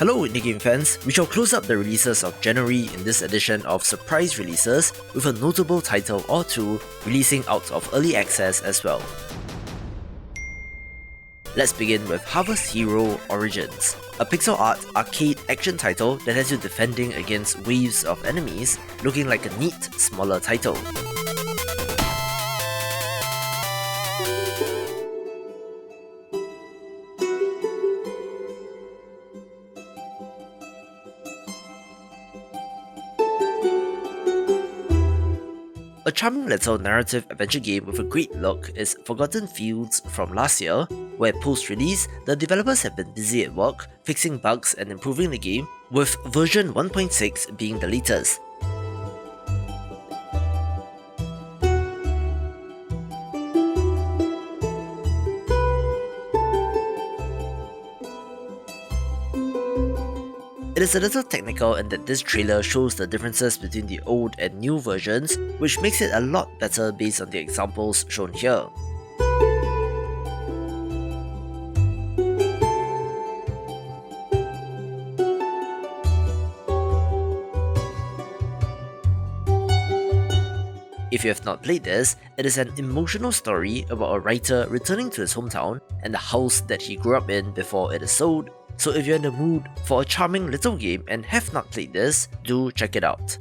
Hello indie game fans, we shall close up the releases of January in this edition of surprise releases with a notable title or two releasing out of early access as well. Let's begin with Harvest Hero Origins, a pixel art arcade action title that has you defending against waves of enemies, looking like a neat, smaller title. A charming little narrative adventure game with a great look is Forgotten Fields from last year, where post-release, the developers have been busy at work, fixing bugs and improving the game, with version 1.6 being the latest. It is a little technical in that this trailer shows the differences between the old and new versions, which makes it a lot better based on the examples shown here. If you have not played this, it is an emotional story about a writer returning to his hometown and the house that he grew up in before it is sold. So if you're in the mood for a charming little game and have not played this, do check it out.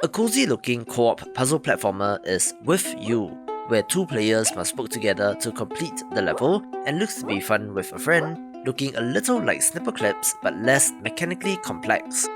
A cozy looking co-op puzzle platformer is With You, where two players must work together to complete the level and looks to be fun with a friend, looking a little like snipper clips but less mechanically complex.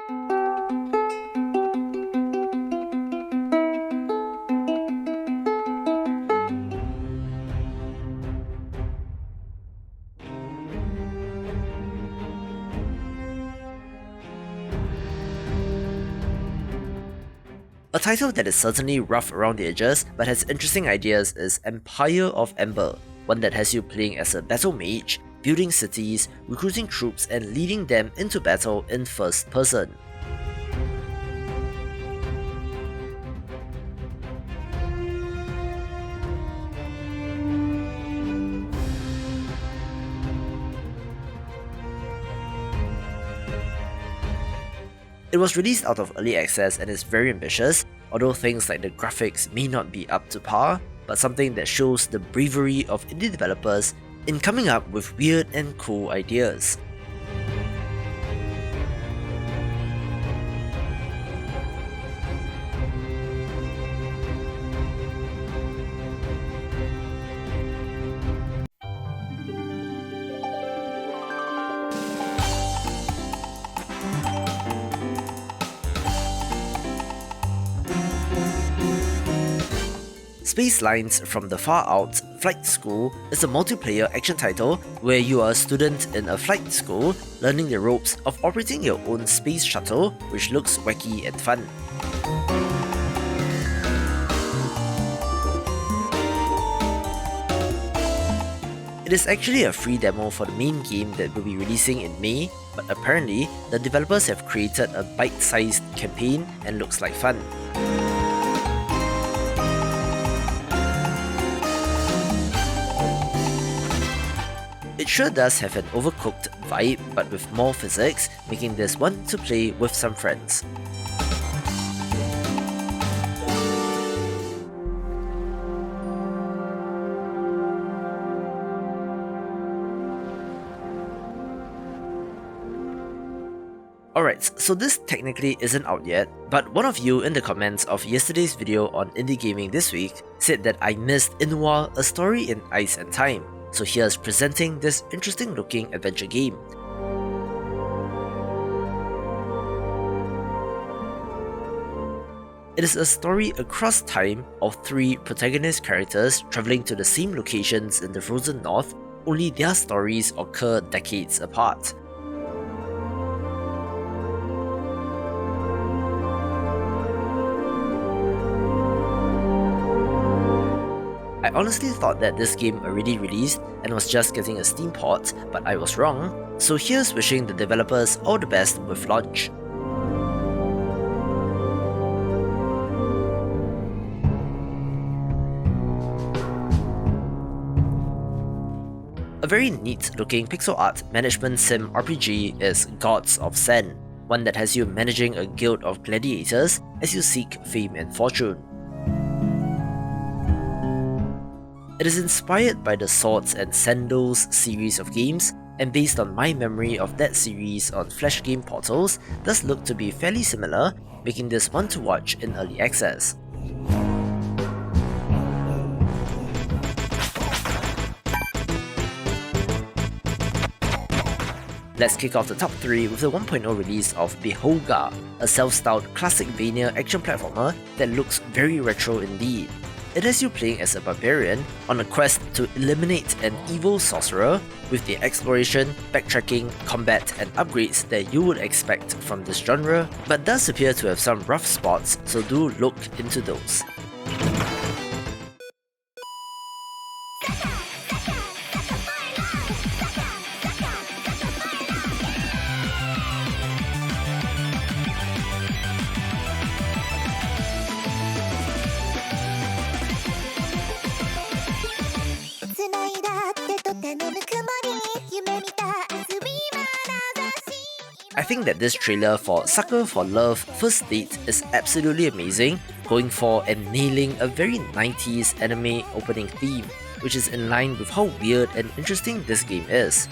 A title that is certainly rough around the edges but has interesting ideas is Empire of Ember, one that has you playing as a battle mage, building cities, recruiting troops and leading them into battle in first person. It was released out of early access and is very ambitious, although things like the graphics may not be up to par, but something that shows the bravery of indie developers in coming up with weird and cool ideas. Spacelines from the Far Out Flight School is a multiplayer action title where you are a student in a flight school learning the ropes of operating your own space shuttle, which looks wacky and fun. It is actually a free demo for the main game that will be releasing in May, but apparently the developers have created a bite-sized campaign and looks like fun. It sure does have an overcooked vibe, but with more physics, making this one to play with some friends. Alright, so this technically isn't out yet, but one of you in the comments of yesterday's video on Indie Gaming this week said that I missed Inua, A Story in Ice and Time. So here's presenting this interesting looking adventure game. It is a story across time of 3 protagonist characters travelling to the same locations in the frozen north, only their stories occur decades apart. I honestly thought that this game already released and was just getting a Steam port, but I was wrong, so here's wishing the developers all the best with launch. A very neat looking pixel art management sim RPG is Gods of Sen, one that has you managing a guild of gladiators as you seek fame and fortune. It is inspired by the Swords and Sandals series of games, and based on my memory of that series on Flash game portals, does look to be fairly similar, making this one to watch in early access. Let's kick off the top 3 with the 1.0 release of Beholga, a self-styled classic-vania action platformer that looks very retro indeed. It has you playing as a barbarian on a quest to eliminate an evil sorcerer with the exploration, backtracking, combat and upgrades that you would expect from this genre, but does appear to have some rough spots, so do look into those. I think that this trailer for Sucker for Love First Date is absolutely amazing, going for and nailing a very 90s anime opening theme, which is in line with how weird and interesting this game is.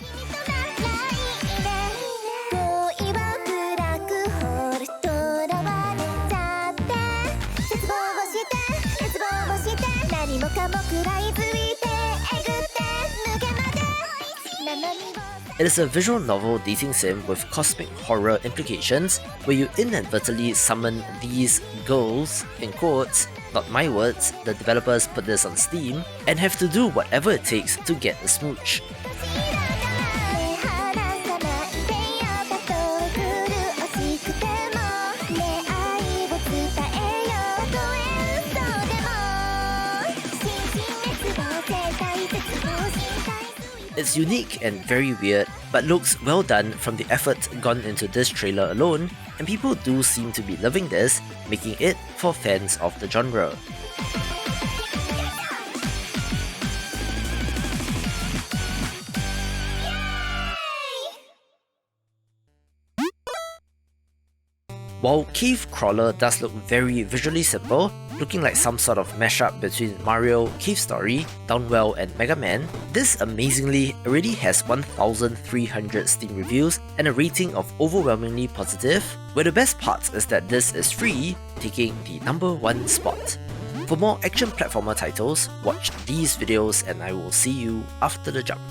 It is a visual novel dating sim with cosmic horror implications, where you inadvertently summon these girls, in quotes, not my words, the developers put this on Steam, and have to do whatever it takes to get a smooch. It's unique and very weird, but looks well done from the effort gone into this trailer alone, and people do seem to be loving this, making it for fans of the genre. While Cave Crawler does look very visually simple, looking like some sort of mashup between Mario, Cave Story, Downwell and Mega Man, this amazingly already has 1,300 Steam reviews and a rating of overwhelmingly positive, where the best part is that this is free, taking the #1 spot. For more action platformer titles, watch these videos and I will see you after the jump.